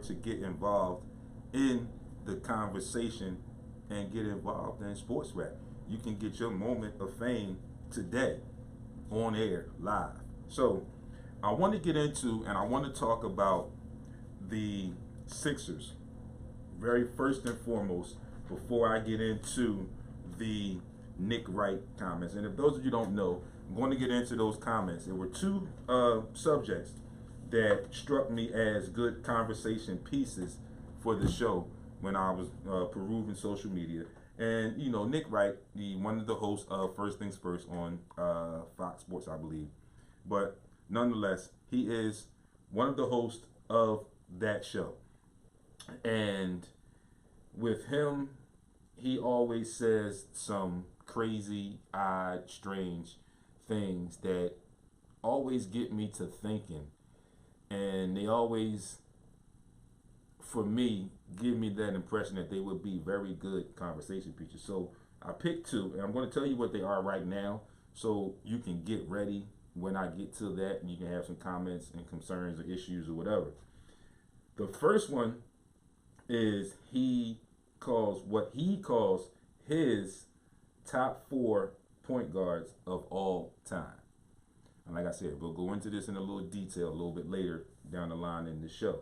to get involved in the conversation and get involved in sports rap. You can get your moment of fame today on air live. So I want to get into and I want to talk about the Sixers very first and foremost before I get into the Nick Wright comments. And if those of you don't know, I'm going to get into those comments. There were two subjects that struck me as good conversation pieces for the show when I was perusing social media. And you know, Nick Wright, one of the hosts of First Things First on Fox Sports, I believe. But nonetheless, he is one of the hosts of that show. And with him, he always says some crazy, odd, strange things that always get me to thinking. And they always, for me, give me that impression that they would be very good conversation pieces. So I picked two, and I'm going to tell you what they are right now so you can get ready when I get to that and you can have some comments and concerns or issues or whatever. The first one is what he calls his top 4 point guards of all time. And like I said, we'll go into this in a little detail a little bit later down the line in the show.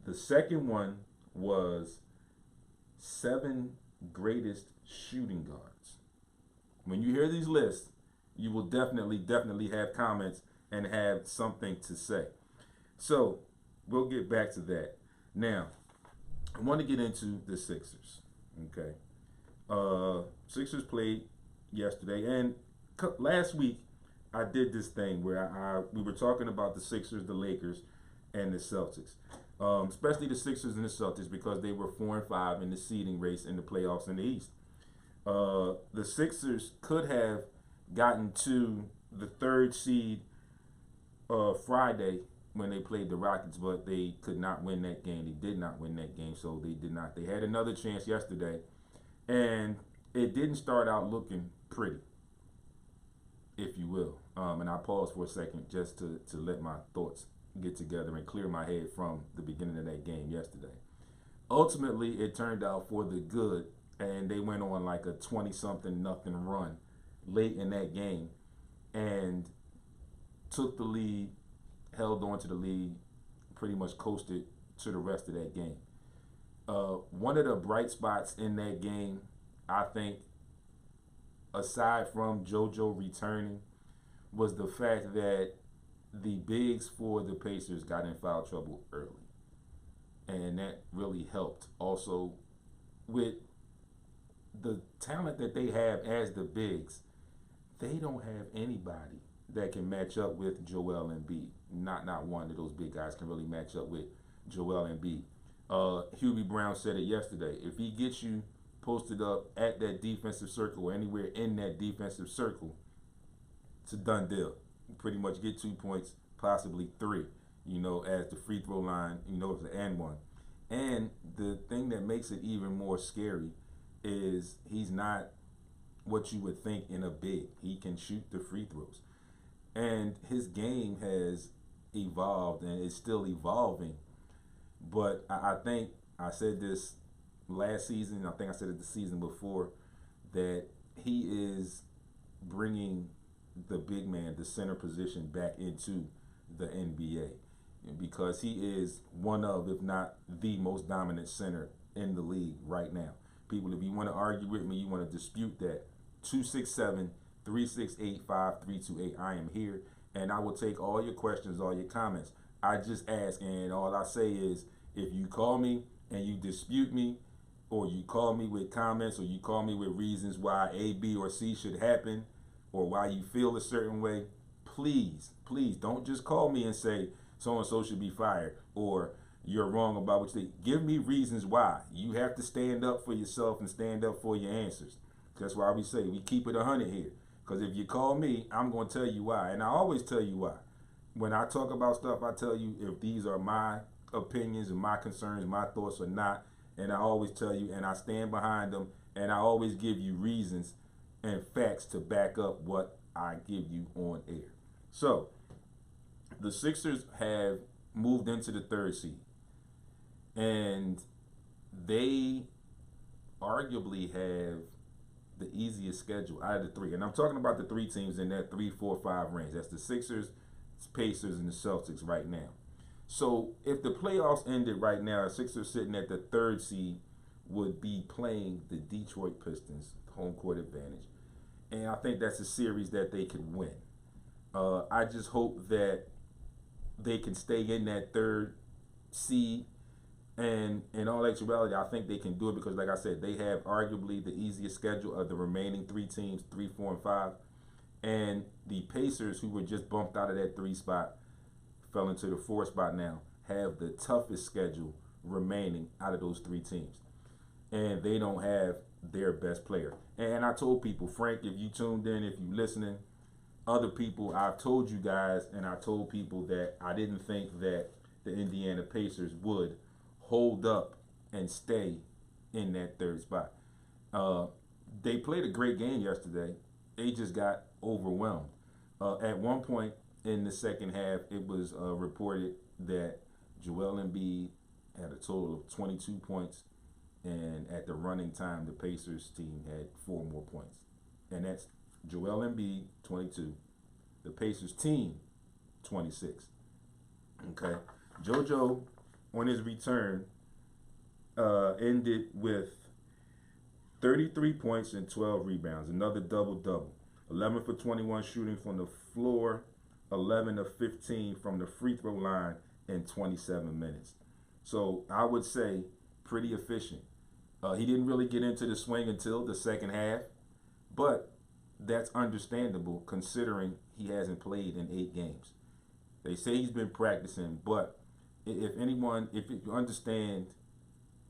The second one was 7 greatest shooting guards. When you hear these lists, you will definitely have comments and have something to say. So we'll get back to that. Now, I want to get into the Sixers. Okay. Sixers played yesterday, and last week I did this thing where we were talking about the Sixers, the Lakers, and the Celtics. Especially the Sixers and the Celtics because they were 4 and 5 in the seeding race in the playoffs in the East. The Sixers could have gotten to the 3rd seed Friday when they played the Rockets, but they could not win that game. They did not win that game, so they did not. They had another chance yesterday, and it didn't start out looking pretty, if you will. And I paused for a second just to let my thoughts get together and clear my head from the beginning of that game yesterday. Ultimately, it turned out for the good, and they went on like a 20-something nothing run late in that game and took the lead, held on to the lead, pretty much coasted to the rest of that game. One of the bright spots in that game, I think, aside from JoJo returning, was the fact that the bigs for the Pacers got in foul trouble early. And that really helped. Also, with the talent that they have as the bigs, they don't have anybody that can match up with Joel Embiid. Not one of those big guys can really match up with Joel Embiid. Hubie Brown said it yesterday. If he gets you posted up at that defensive circle or anywhere in that defensive circle, it's a done deal. You pretty much get 2 points, possibly 3, as the free throw line, it's the and one. And the thing that makes it even more scary is he's not what you would think in a big. He can shoot the free throws. And his game has evolved and is still evolving. But I think I said this last season, I think I said it the season before, that he is bringing the big man, the center position, back into the NBA because he is one of, if not the most dominant center in the league right now. People, if you want to argue with me, you want to dispute that, 267-368-5328. I am here, and I will take all your questions, all your comments. I just ask, and all I say is, if you call me and you dispute me, or you call me with comments, or you call me with reasons why A, B, or C should happen, or why you feel a certain way, please don't just call me and say so-and-so should be fired, or you're wrong about what you think. Give me reasons why. You have to stand up for yourself and stand up for your answers. That's why we say we keep it 100 here. Because if you call me, I'm going to tell you why. And I always tell you why. When I talk about stuff, I tell you if these are my opinions and my concerns, my thoughts or not. And I always tell you, and I stand behind them, and I always give you reasons and facts to back up what I give you on air. So, the Sixers have moved into the 3rd seed. And they arguably have the easiest schedule out of the three. And I'm talking about the three teams in that 3, 4, 5 range. That's the Sixers, Pacers, and the Celtics right now. So if the playoffs ended right now, the Sixers sitting at the third seed would be playing the Detroit Pistons, home court advantage. And I think that's a series that they could win. I just hope that they can stay in that third seed. And in all actuality, I think they can do it because, like I said, they have arguably the easiest schedule of the remaining three teams, 3, 4, and 5. And the Pacers, who were just bumped out of that 3 spot, fell into the 4 spot now, have the toughest schedule remaining out of those three teams. And they don't have their best player. And I told people, Frank, if you tuned in, if you listening, other people, I've told you guys, and I told people that I didn't think that the Indiana Pacers would hold up and stay in that third spot. They played a great game yesterday. They just got overwhelmed. At one point in the second half, it was reported that Joel Embiid had a total of 22 points, and at the running time, the Pacers team had 4 more points. And that's Joel Embiid, 22. The Pacers team, 26. Okay. JoJo, on his return, ended with 33 points and 12 rebounds. Another double-double. 11 for 21 shooting from the floor, 11 of 15 from the free throw line in 27 minutes. So I would say pretty efficient. He didn't really get into the swing until the second half, but that's understandable considering he hasn't played in 8 games. They say he's been practicing, but if you understand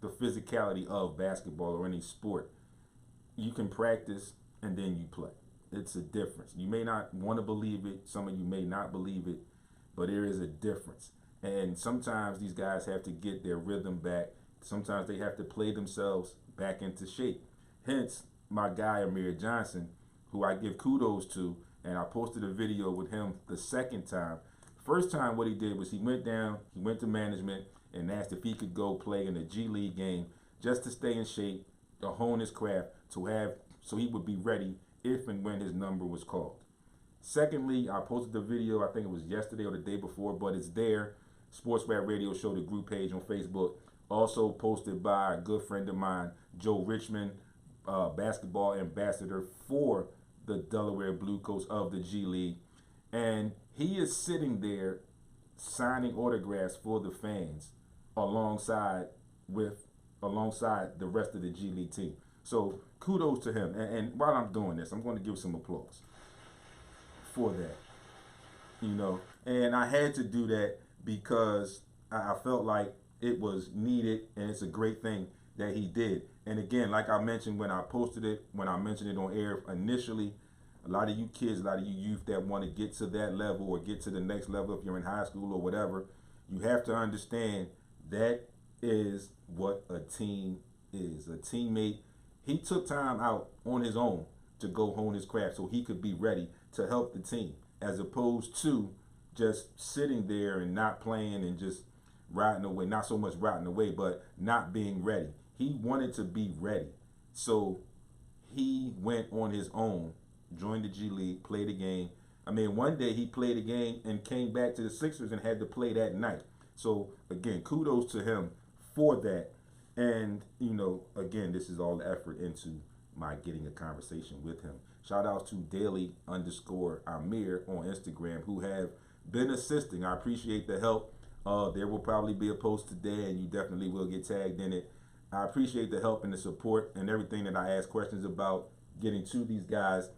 the physicality of basketball or any sport, you can practice and then you play. It's a difference. You may not want to believe it. Some of you may not believe it, but there is a difference. And sometimes these guys have to get their rhythm back. Sometimes they have to play themselves back into shape. Hence, my guy Amir Johnson, who I give kudos to, and I posted a video with him the second time. First time what he did was he went to management and asked if he could go play in a G League game just to stay in shape, to hone his craft, so he would be ready if and when his number was called. Secondly, I posted the video, I think it was yesterday or the day before, but it's there. SportsRap Radio Show, the group page on Facebook. Also posted by a good friend of mine, Joe Richmond, basketball ambassador for the Delaware Blue Coats of the G League. And he is sitting there signing autographs for the fans alongside the rest of the G League team. So kudos to him. And while I'm doing this, I'm going to give some applause for that. And I had to do that because I felt like it was needed, and it's a great thing that he did. And again, like I mentioned when I posted it, when I mentioned it on air initially, a lot of you kids, a lot of you youth that want to get to that level or get to the next level if you're in high school or whatever, you have to understand that is what a team is. A teammate, he took time out on his own to go hone his craft so he could be ready to help the team, as opposed to just sitting there and not playing and just riding away. Not so much riding away, but not being ready. He wanted to be ready. So he went on his own, joined the G League, played a game. I mean, one day he played a game and came back to the Sixers and had to play that night. So again, kudos to him for that. And, again, this is all the effort into my getting a conversation with him. Shout out to Daily_Amir on Instagram, who have been assisting. I appreciate the help. There will probably be a post today, and you definitely will get tagged in it. I appreciate the help and the support and everything that I ask questions about, getting to these guys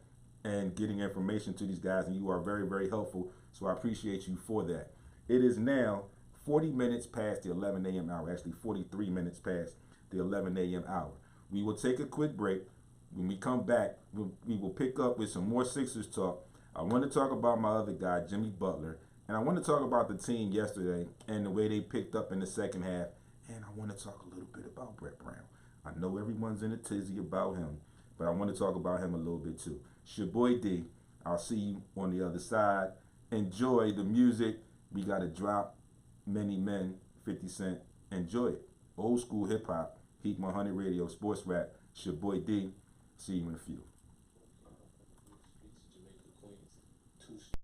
and getting information to these guys, and you are very, very helpful. So I appreciate you for that. It is now 40 minutes past the 11 a.m. hour, actually 43 minutes past the 11 a.m. hour. We will take a quick break. When we come back, we will pick up with some more Sixers talk. I want to talk about my other guy, Jimmy Butler, and I want to talk about the team yesterday and the way they picked up in the second half, and I want to talk a little bit about Brett Brown. I know everyone's in a tizzy about him, but I want to talk about him a little bit too. It's your boy D. I'll see you on the other side. Enjoy the music. We got to drop Many Men, 50 Cent. Enjoy it. Old school hip hop, Heat 100 Radio, Sports Rap. It's your boy D. See you in a few.